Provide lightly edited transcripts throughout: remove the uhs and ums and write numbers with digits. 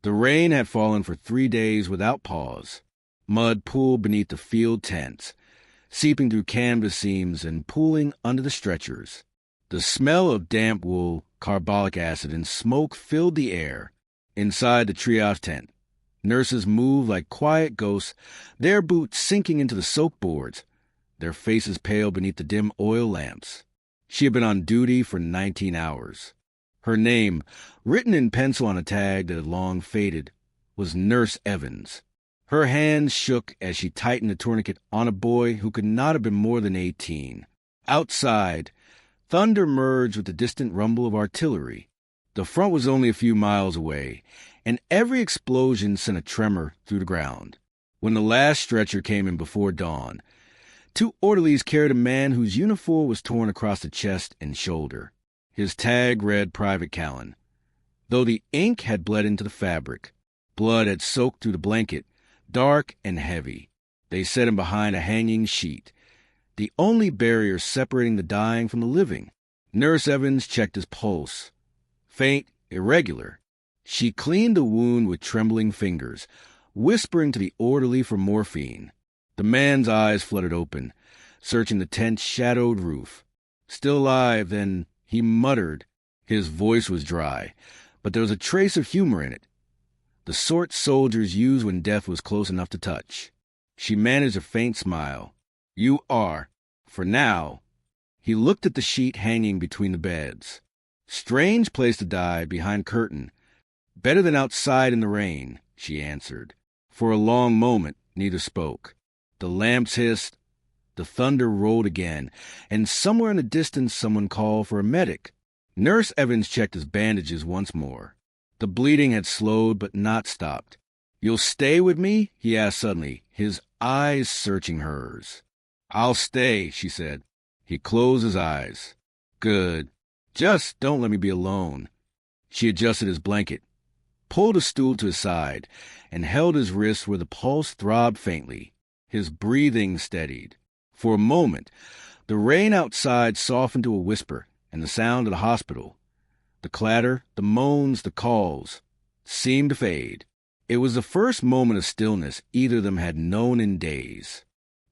The rain had fallen for 3 days without pause. Mud pooled beneath the field tents, seeping through canvas seams and pooling under the stretchers. The smell of damp wool, carbolic acid, and smoke filled the air. Inside the triage tent, nurses moved like quiet ghosts, their boots sinking into the soaked boards, their faces pale beneath the dim oil lamps. She had been on duty for 19 hours. Her name, written in pencil on a tag that had long faded, was Nurse Evans. Her hands shook as she tightened the tourniquet on a boy who could not have been more than 18. Outside, thunder merged with the distant rumble of artillery. The front was only a few miles away, and every explosion sent a tremor through the ground. When the last stretcher came in before dawn, 2 orderlies carried a man whose uniform was torn across the chest and shoulder. His tag read Private Callan. Though the ink had bled into the fabric, blood had soaked through the blanket, dark and heavy. They set him behind a hanging sheet, the only barrier separating the dying from the living. Nurse Evans checked his pulse. Faint, irregular. She cleaned the wound with trembling fingers, whispering to the orderly for morphine. The man's eyes fluttered open, searching the tent's shadowed roof. Still alive, then, he muttered. His voice was dry, but there was a trace of humor in it, the sort soldiers used when death was close enough to touch. She managed a faint smile. "You are, for now." He looked at the sheet hanging between the beds. "Strange place to die, behind curtain. Better than outside in the rain," she answered. For a long moment, neither spoke. The lamps hissed, the thunder rolled again, and somewhere in the distance someone called for a medic. Nurse Evans checked his bandages once more. The bleeding had slowed but not stopped. "You'll stay with me?" he asked suddenly, his eyes searching hers. "I'll stay," she said. He closed his eyes. "Good. Just don't let me be alone." She adjusted his blanket, pulled a stool to his side, and held his wrist where the pulse throbbed faintly. His breathing steadied. For a moment, the rain outside softened to a whisper, and the sound of the hospital, the clatter, the moans, the calls, seemed to fade. It was the first moment of stillness either of them had known in days.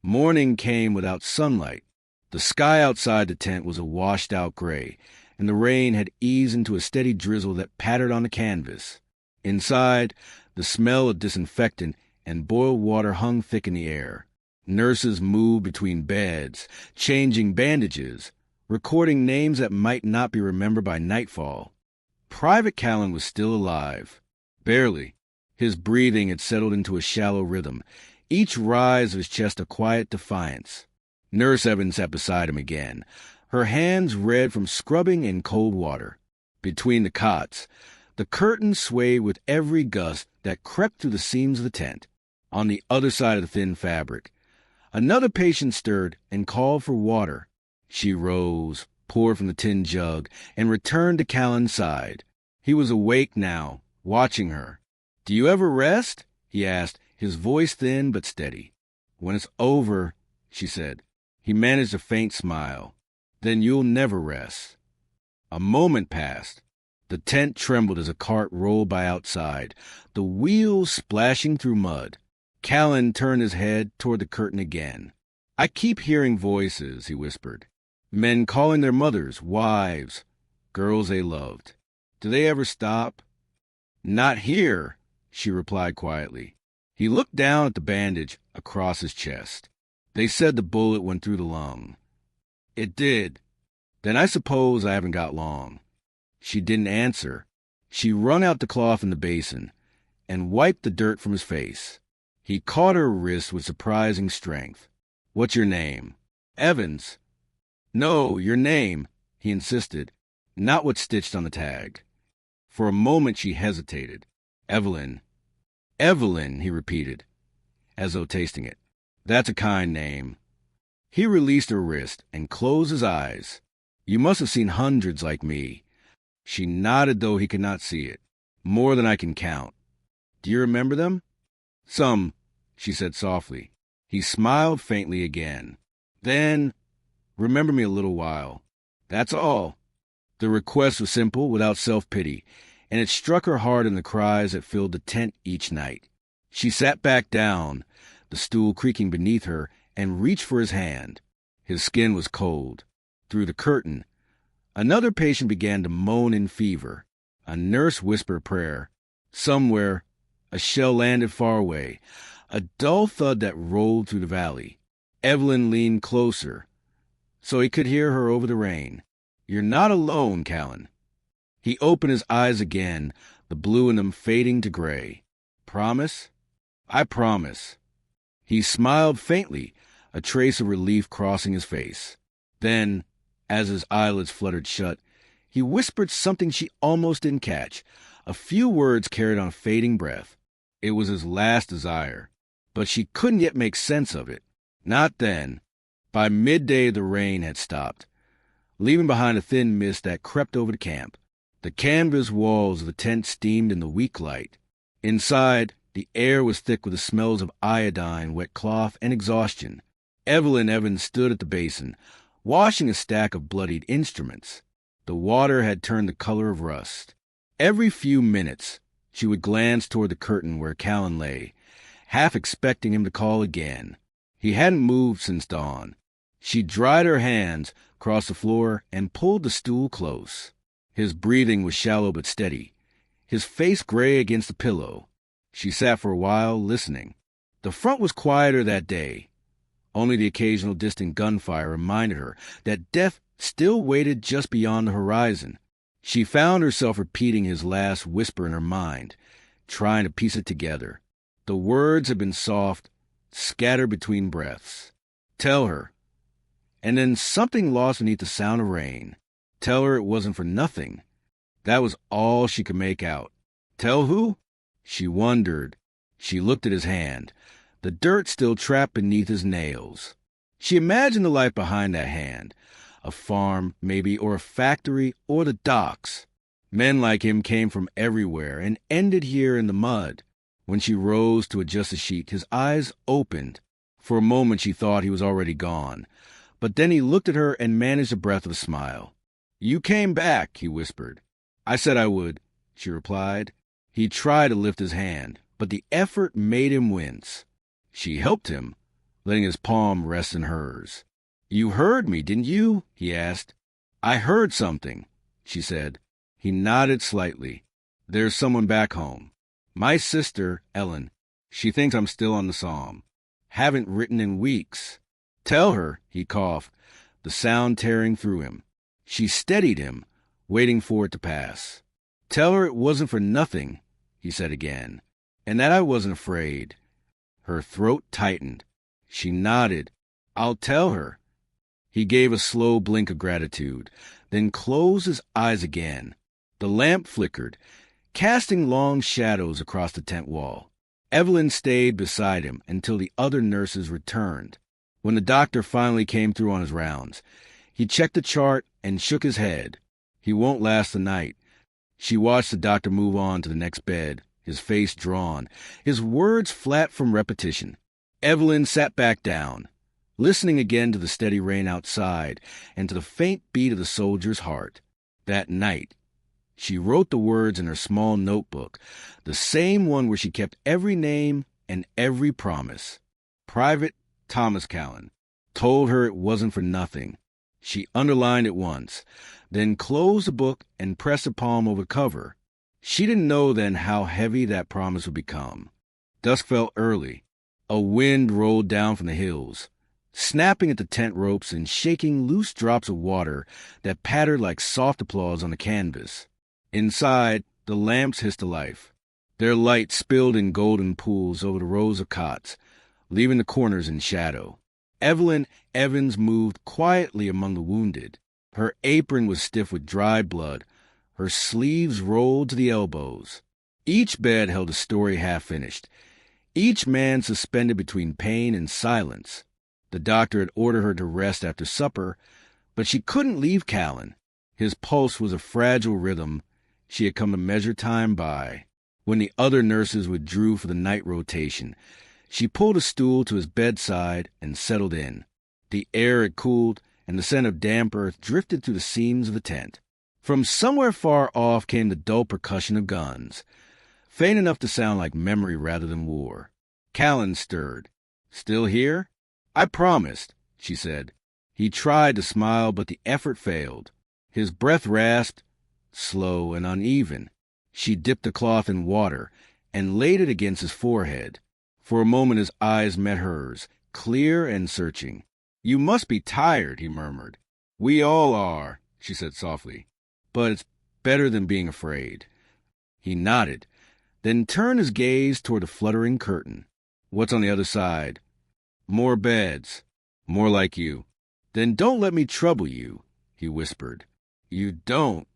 Morning came without sunlight. The sky outside the tent was a washed-out gray, and the rain had eased into a steady drizzle that pattered on the canvas. Inside, the smell of disinfectant and boiled water hung thick in the air. Nurses moved between beds, changing bandages, recording names that might not be remembered by nightfall. Private Callan was still alive. Barely. His breathing had settled into a shallow rhythm, each rise of his chest a quiet defiance. Nurse Evans sat beside him again, her hands red from scrubbing in cold water. Between the cots, the curtains swayed with every gust that crept through the seams of the tent. On the other side of the thin fabric, another patient stirred and called for water. She rose, poured from the tin jug, and returned to Callan's side. He was awake now, watching her. "Do you ever rest?" he asked, his voice thin but steady. "When it's over," she said. He managed a faint smile. "Then you'll never rest." A moment passed. The tent trembled as a cart rolled by outside, the wheels splashing through mud. Callan turned his head toward the curtain again. "I keep hearing voices," he whispered. "Men calling their mothers, wives, girls they loved. Do they ever stop?" "Not here," she replied quietly. He looked down at the bandage across his chest. "They said the bullet went through the lung." "It did. Then I suppose I haven't got long." She didn't answer. She wrung out the cloth in the basin and wiped the dirt from his face. He caught her wrist with surprising strength. "What's your name?" "Evans." "No, your name," he insisted, not what's stitched on the tag. For a moment she hesitated. "Evelyn." "Evelyn," he repeated, as though tasting it. "That's a kind name." He released her wrist and closed his eyes. "You must have seen hundreds like me." She nodded, though he could not see it. "More than I can count." "Do you remember them?" "Some," she said softly. He smiled faintly again. "Then, remember me a little while. That's all." The request was simple, without self-pity, and it struck her hard in the cries that filled the tent each night. She sat back down, the stool creaking beneath her, and reached for his hand. His skin was cold. Through the curtain, another patient began to moan in fever. A nurse whispered a prayer. Somewhere, a shell landed far away, a dull thud that rolled through the valley. Evelyn leaned closer, so he could hear her over the rain. "You're not alone, Callan." He opened his eyes again, the blue in them fading to gray. "Promise?" "I promise." He smiled faintly, a trace of relief crossing his face. Then, as his eyelids fluttered shut, he whispered something she almost didn't catch, a few words carried on a fading breath. It was his last desire, but she couldn't yet make sense of it. Not then. By midday, the rain had stopped, leaving behind a thin mist that crept over the camp. The canvas walls of the tent steamed in the weak light. Inside, the air was thick with the smells of iodine, wet cloth, and exhaustion. Evelyn Evans stood at the basin, washing a stack of bloodied instruments. The water had turned the color of rust. Every few minutes, she would glance toward the curtain where Callan lay, half expecting him to call again. He hadn't moved since dawn. She dried her hands, crossed the floor, and pulled the stool close. His breathing was shallow but steady, his face gray against the pillow. She sat for a while, listening. The front was quieter that day. Only the occasional distant gunfire reminded her that death still waited just beyond the horizon. She found herself repeating his last whisper in her mind, trying to piece it together. The words had been soft, scattered between breaths. "Tell her." And then something lost beneath the sound of rain. Tell her it wasn't for nothing. That was all she could make out. Tell who? She wondered. She looked at his hand, the dirt still trapped beneath his nails. She imagined the life behind that hand. A farm, maybe, or a factory, or the docks. Men like him came from everywhere and ended here in the mud. When she rose to adjust the sheet, his eyes opened. For a moment she thought he was already gone. But then he looked at her and managed a breath of a smile. "You came back," he whispered. "I said I would," she replied. He tried to lift his hand, but the effort made him wince. She helped him, letting his palm rest in hers. "You heard me, didn't you?" he asked. "I heard something," she said. He nodded slightly. "There's someone back home. My sister, Ellen. She thinks I'm still on the psalm. Haven't written in weeks." "Tell her," he coughed, the sound tearing through him. She steadied him, waiting for it to pass. "Tell her it wasn't for nothing," he said again, "and that I wasn't afraid." Her throat tightened. She nodded. "I'll tell her." He gave a slow blink of gratitude, then closed his eyes again. The lamp flickered, casting long shadows across the tent wall. Evelyn stayed beside him until the other nurses returned. When the doctor finally came through on his rounds, he checked the chart and shook his head. He won't last the night. She watched the doctor move on to the next bed, his face drawn, his words flat from repetition. Evelyn sat back down, listening again to the steady rain outside and to the faint beat of the soldier's heart. That night, she wrote the words in her small notebook, the same one where she kept every name and every promise. Private Thomas Callan. Told her it wasn't for nothing. She underlined it once, then closed the book and pressed a palm over the cover. She didn't know then how heavy that promise would become. Dusk fell early. A wind rolled down from the hills, snapping at the tent ropes and shaking loose drops of water that pattered like soft applause on the canvas. Inside, the lamps hissed to life. Their light spilled in golden pools over the rows of cots, leaving the corners in shadow. Evelyn Evans moved quietly among the wounded. Her apron was stiff with dried blood. Her sleeves rolled to the elbows. Each bed held a story half finished, each man suspended between pain and silence. The doctor had ordered her to rest after supper, but she couldn't leave Callan. His pulse was a fragile rhythm she had come to measure time by. When the other nurses withdrew for the night rotation, she pulled a stool to his bedside and settled in. The air had cooled, and the scent of damp earth drifted through the seams of the tent. From somewhere far off came the dull percussion of guns, faint enough to sound like memory rather than war. Callan stirred. "Still here?" "I promised," she said. He tried to smile, but the effort failed. His breath rasped, slow and uneven. She dipped the cloth in water and laid it against his forehead. For a moment his eyes met hers, clear and searching. "You must be tired," he murmured. "We all are," she said softly. "But it's better than being afraid." He nodded, then turned his gaze toward the fluttering curtain. "What's on the other side?" "More beds. More like you." "Then don't let me trouble you," he whispered. "You don't?"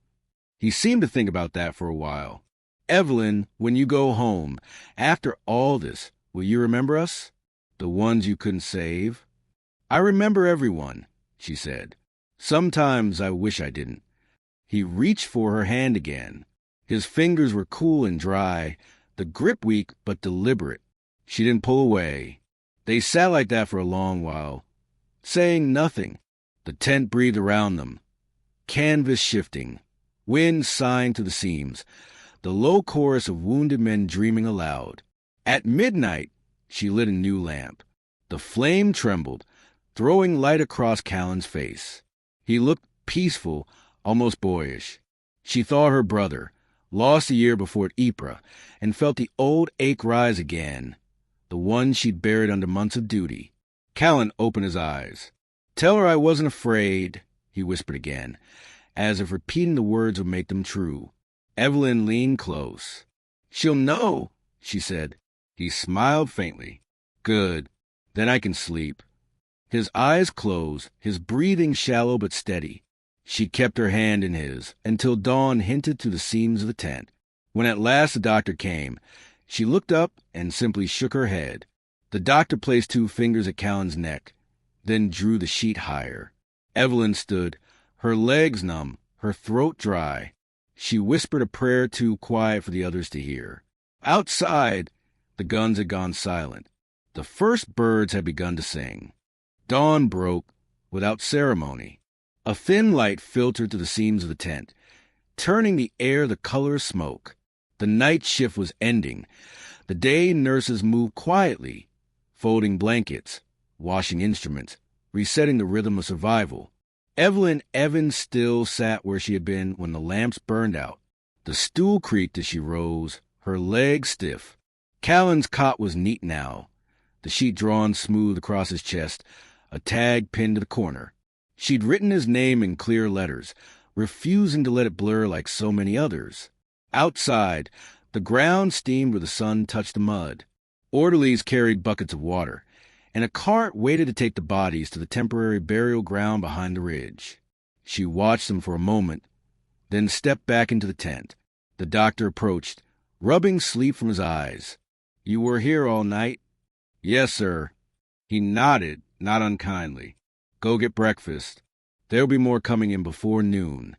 He seemed to think about that for a while. "Evelyn, when you go home, after all this, will you remember us? The ones you couldn't save?" "I remember everyone," she said. "Sometimes I wish I didn't." He reached for her hand again. His fingers were cool and dry, the grip weak but deliberate. She didn't pull away. They sat like that for a long while, saying nothing. The tent breathed around them, canvas shifting, wind sighing to the seams, the low chorus of wounded men dreaming aloud. At midnight, she lit a new lamp. The flame trembled, throwing light across Callan's face. He looked peaceful, almost boyish. She thought her brother, lost a year before at Ypres, and felt the old ache rise again, the one she'd buried under months of duty. Callan opened his eyes. "Tell her I wasn't afraid," he whispered again, as if repeating the words would make them true. Evelyn leaned close. "She'll know," she said. He smiled faintly. "Good. Then I can sleep." His eyes closed, his breathing shallow but steady. She kept her hand in his until dawn hinted through the seams of the tent. When at last the doctor came, she looked up and simply shook her head. The doctor placed 2 fingers at Callan's neck, then drew the sheet higher. Evelyn stood, her legs numb, her throat dry. She whispered a prayer too quiet for the others to hear. Outside, the guns had gone silent. The first birds had begun to sing. Dawn broke without ceremony. A thin light filtered through the seams of the tent, turning the air the color of smoke. The night shift was ending. The day nurses moved quietly, folding blankets, washing instruments, resetting the rhythm of survival. Evelyn Evans still sat where she had been when the lamps burned out. The stool creaked as she rose, her legs stiff. Callan's cot was neat now, the sheet drawn smooth across his chest, a tag pinned to the corner. She'd written his name in clear letters, refusing to let it blur like so many others. Outside, the ground steamed where the sun touched the mud. Orderlies carried buckets of water, and a cart waited to take the bodies to the temporary burial ground behind the ridge. She watched them for a moment, then stepped back into the tent. The doctor approached, rubbing sleep from his eyes. "You were here all night?" "Yes, sir." He nodded, not unkindly. "Go get breakfast. There'll be more coming in before noon."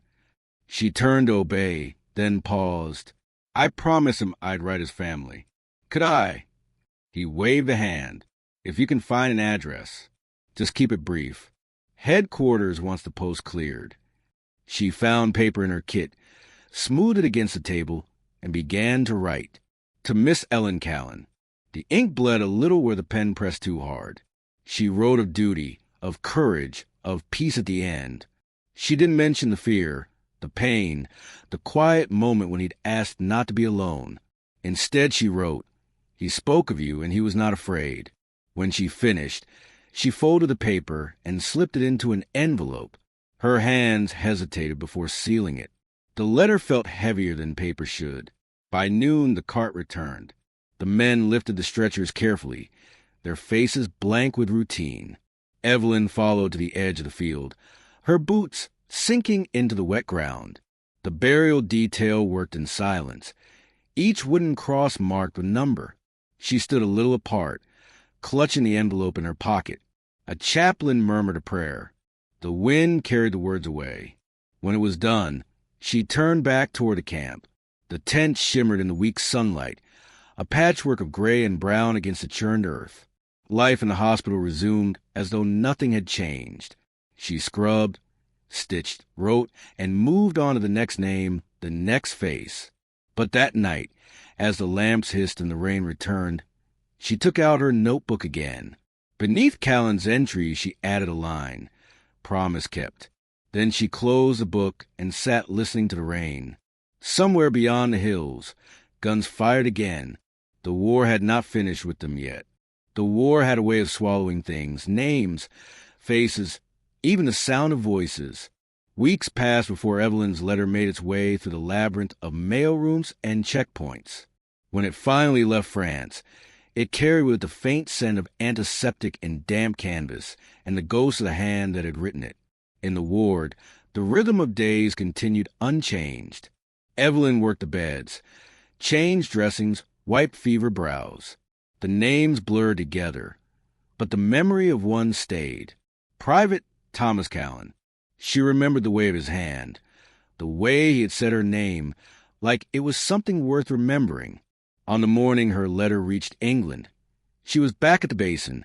She turned to obey, then paused. "I promised him I'd write his family. Could I?" He waved a hand. "If you can find an address. Just keep it brief. Headquarters once the post cleared." She found paper in her kit, smoothed it against the table, and began to write. To Miss Ellen Callan. The ink bled a little where the pen pressed too hard. She wrote of duty, of courage, of peace at the end. She didn't mention the fear, the pain, the quiet moment when he'd asked not to be alone. Instead, she wrote, "He spoke of you and he was not afraid." When she finished, she folded the paper and slipped it into an envelope. Her hands hesitated before sealing it. The letter felt heavier than paper should. By noon, the cart returned. The men lifted the stretchers carefully, their faces blank with routine. Evelyn followed to the edge of the field, her boots sinking into the wet ground. The burial detail worked in silence, each wooden cross marked with a number. She stood a little apart, clutching the envelope in her pocket. A chaplain murmured a prayer. The wind carried the words away. When it was done, she turned back toward the camp. The tent shimmered in the weak sunlight, a patchwork of gray and brown against the churned earth. Life in the hospital resumed as though nothing had changed. She scrubbed, stitched, wrote, and moved on to the next name, the next face. But that night, as the lamps hissed and the rain returned, she took out her notebook again. Beneath Callan's entry, she added a line, "Promise kept." Then she closed the book and sat listening to the rain. Somewhere beyond the hills, guns fired again. The war had not finished with them yet. The war had a way of swallowing things, names, faces, even the sound of voices. Weeks passed before Evelyn's letter made its way through the labyrinth of mailrooms and checkpoints. When it finally left France, it carried with it the faint scent of antiseptic and damp canvas and the ghost of the hand that had written it. In the ward, the rhythm of days continued unchanged. Evelyn worked the beds, changed dressings, wiped fevered brows. The names blurred together, but the memory of one stayed. Private Thomas Callan. She remembered the way of his hand, the way he had said her name, like it was something worth remembering. On the morning her letter reached England, she was back at the basin,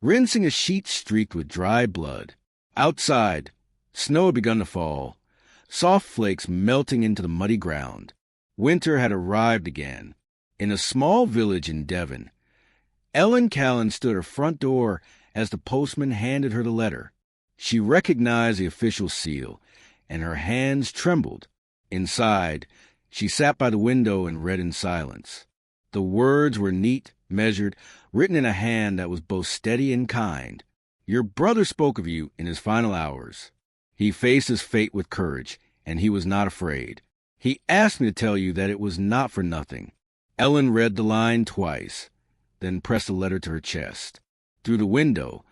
rinsing a sheet streaked with dry blood. Outside, snow had begun to fall, soft flakes melting into the muddy ground. Winter had arrived again. In a small village in Devon, Ellen Callan stood at her front door as the postman handed her the letter. She recognized the official seal, and her hands trembled. Inside, she sat by the window and read in silence. The words were neat, measured, written in a hand that was both steady and kind. "Your brother spoke of you in his final hours. He faced his fate with courage, and he was not afraid. He asked me to tell you that it was not for nothing." Ellen read the line twice, then pressed the letter to her chest. Through the window,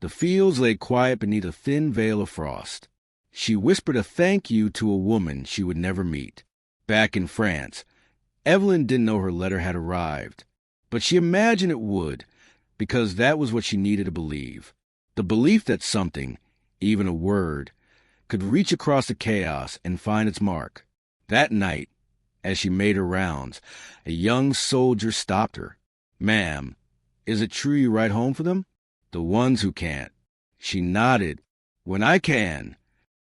the fields lay quiet beneath a thin veil of frost. She whispered a thank you to a woman she would never meet. Back in France, Evelyn didn't know her letter had arrived, but she imagined it would, because that was what she needed to believe. The belief that something, even a word, could reach across the chaos and find its mark. That night, as she made her rounds, a young soldier stopped her. "Ma'am, is it true you write home for them?" "The ones who can't." She nodded. "When I can."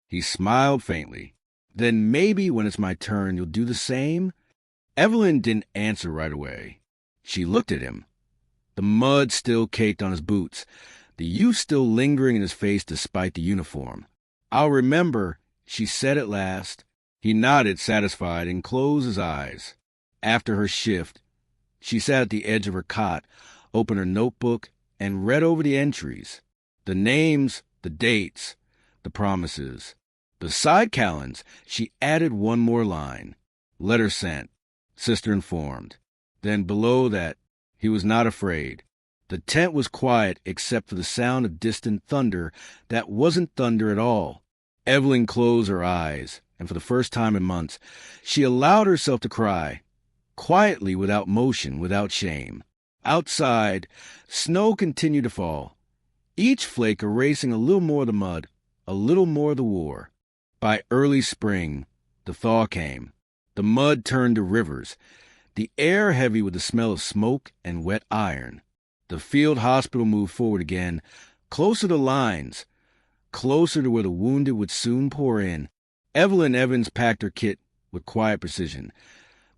He smiled faintly. "Then maybe when it's my turn you'll do the same?" Evelyn didn't answer right away. She looked at him. The mud still caked on his boots, the youth still lingering in his face despite the uniform. "I'll remember," she said at last. He nodded, satisfied, and closed his eyes. After her shift, she sat at the edge of her cot, opened her notebook, and read over the entries. The names, the dates, the promises. Beside Callan's, she added one more line. "Letter sent. Sister informed." Then below that, he was not afraid. The tent was quiet except for the sound of distant thunder that wasn't thunder at all. Evelyn closed her eyes, and for the first time in months, she allowed herself to cry, quietly, without motion, without shame. Outside, snow continued to fall, each flake erasing a little more of the mud, a little more of the war. By early spring, the thaw came. The mud turned to rivers, the air heavy with the smell of smoke and wet iron. The field hospital moved forward again, closer to the lines, closer to where the wounded would soon pour in. Evelyn Evans packed her kit with quiet precision.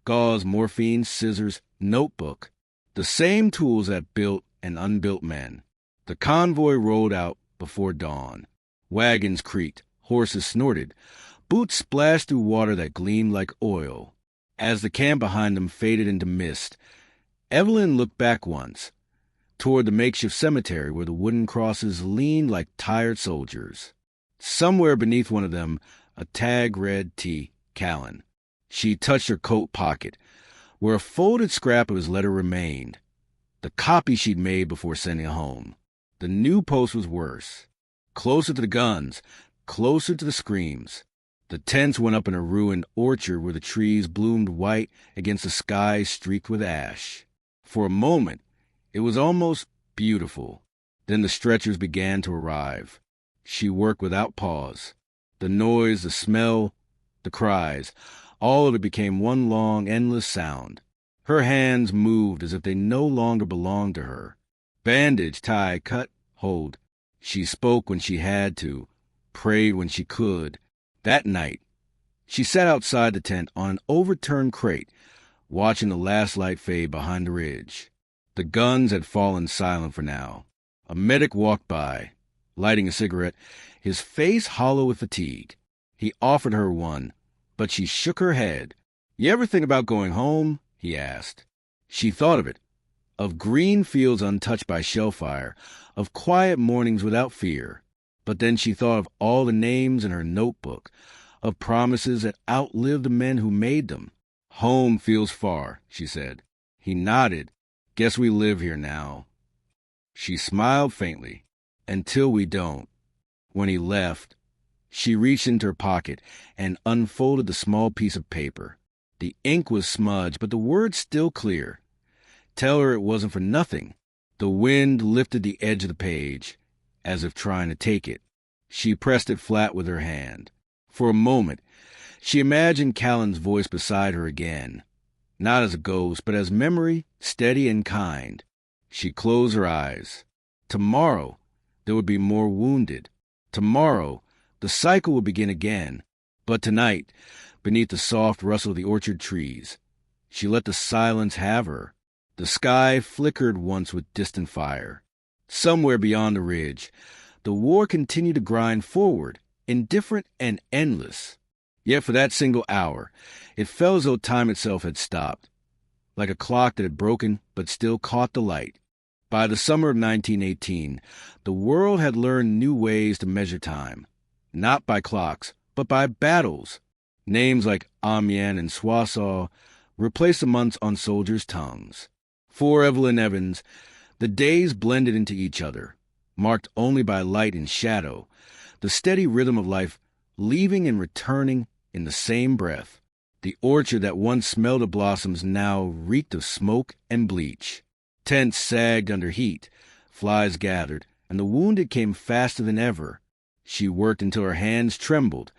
Gauze, morphine, scissors, notebook. The same tools that built and unbuilt men. The convoy rolled out before dawn. Wagons creaked, horses snorted, boots splashed through water that gleamed like oil. As the camp behind them faded into mist, Evelyn looked back once, toward the makeshift cemetery where the wooden crosses leaned like tired soldiers. Somewhere beneath one of them, a tag read T. Callan. She touched her coat pocket, where a folded scrap of his letter remained, the copy she'd made before sending it home. The new post was worse. Closer to the guns, closer to the screams. The tents went up in a ruined orchard where the trees bloomed white against the sky streaked with ash. For a moment, it was almost beautiful. Then the stretchers began to arrive. She worked without pause. The noise, the smell, the cries, all of it became one long, endless sound. Her hands moved as if they no longer belonged to her. Bandage, tie, cut, hold. She spoke when she had to, prayed when she could. That night, she sat outside the tent on an overturned crate, watching the last light fade behind the ridge. The guns had fallen silent for now. A medic walked by, lighting a cigarette, his face hollow with fatigue. He offered her one, but she shook her head. "You ever think about going home?" he asked. She thought of it, of green fields untouched by shell fire, of quiet mornings without fear. But then she thought of all the names in her notebook, of promises that outlived the men who made them. "Home feels far," she said. He nodded. "Guess we live here now." She smiled faintly. "Until we don't." When he left, she reached into her pocket and unfolded the small piece of paper. The ink was smudged, but the words still clear. Tell her it wasn't for nothing. The wind lifted the edge of the page, as if trying to take it. She pressed it flat with her hand. For a moment, she imagined Callan's voice beside her again, not as a ghost, but as memory, steady and kind. She closed her eyes. Tomorrow, there would be more wounded. Tomorrow, the cycle would begin again. But tonight, beneath the soft rustle of the orchard trees, she let the silence have her. The sky flickered once with distant fire. Somewhere beyond the ridge, the war continued to grind forward, indifferent and endless. Yet for that single hour, it felt as though time itself had stopped, like a clock that had broken but still caught the light. By the summer of 1918, the world had learned new ways to measure time, not by clocks, but by battles. Names like Amiens and Soissons replaced the months on soldiers' tongues. For Evelyn Evans, the days blended into each other, marked only by light and shadow, the steady rhythm of life leaving and returning in the same breath. The orchard that once smelled of blossoms now reeked of smoke and bleach. Tents sagged under heat, flies gathered, and the wounded came faster than ever. She worked until her hands trembled,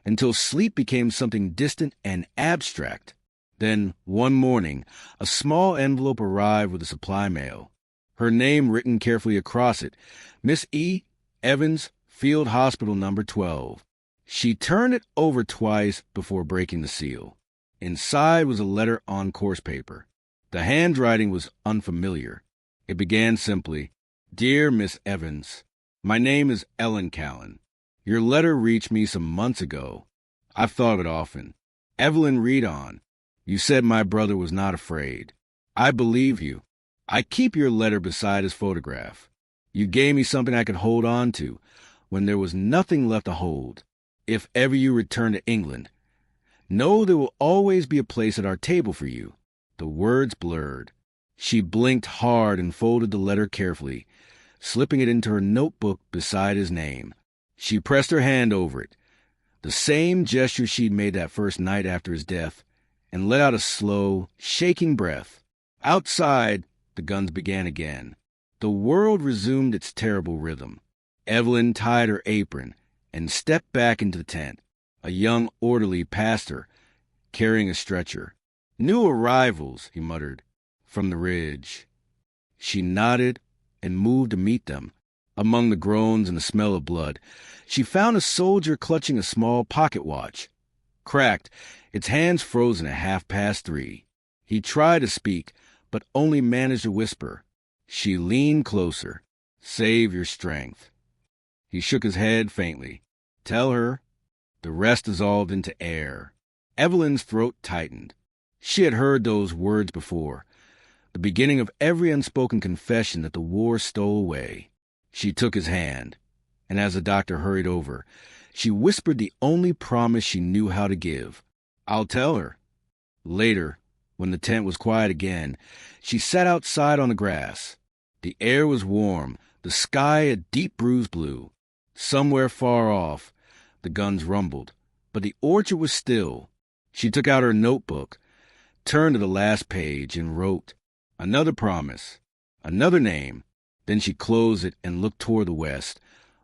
until sleep became something distant and abstract. Then, one morning, a small envelope arrived with the supply mail. Her name written carefully across it, Miss E. Evans, Field Hospital Number 12. She turned it over twice before breaking the seal. Inside was a letter on course paper. The handwriting was unfamiliar. It began simply, "Dear Miss Evans, my name is Ellen Callan. Your letter reached me some months ago. I've thought of it often. Evelyn, read on. You said my brother was not afraid. I believe you. I keep your letter beside his photograph. You gave me something I could hold on to when there was nothing left to hold. If ever you return to England, know there will always be a place at our table for you." The words blurred. She blinked hard and folded the letter carefully, slipping it into her notebook beside his name. She pressed her hand over it, the same gesture she'd made that first night after his death, and let out a slow, shaking breath. Outside, the guns began again. The world resumed its terrible rhythm. Evelyn tied her apron and stepped back into the tent. A young orderly passed her, carrying a stretcher. "New arrivals," he muttered, "from the ridge." She nodded and moved to meet them. Among the groans and the smell of blood, she found a soldier clutching a small pocket watch. Cracked, its hands frozen at 3:30. He tried to speak, but only managed to whisper. She leaned closer. "Save your strength." He shook his head faintly. "Tell her." The rest dissolved into air. Evelyn's throat tightened. She had heard those words before, the beginning of every unspoken confession that the war stole away. She took his hand, and as the doctor hurried over, she whispered the only promise she knew how to give. "I'll tell her." Later, when the tent was quiet again, she sat outside on the grass. The air was warm, the sky a deep bruised blue. Somewhere far off, the guns rumbled, but the orchard was still. She took out her notebook, turned to the last page, and wrote another promise, another name. Then she closed it and looked toward the west,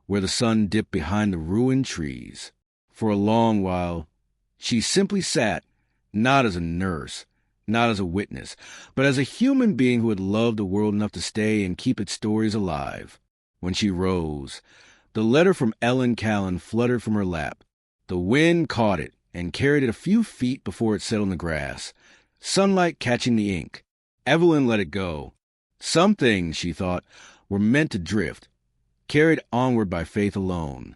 where the sun dipped behind the ruined trees. For a long while, she simply sat, not as a nurse, not as a witness, but as a human being who had loved the world enough to stay and keep its stories alive. When she rose, The letter from Ellen Callan fluttered from her lap. The wind caught it and carried it a few feet before it settled on the grass, sunlight catching the ink. Evelyn let it go. Some things, she thought, were meant to drift, carried onward by faith alone.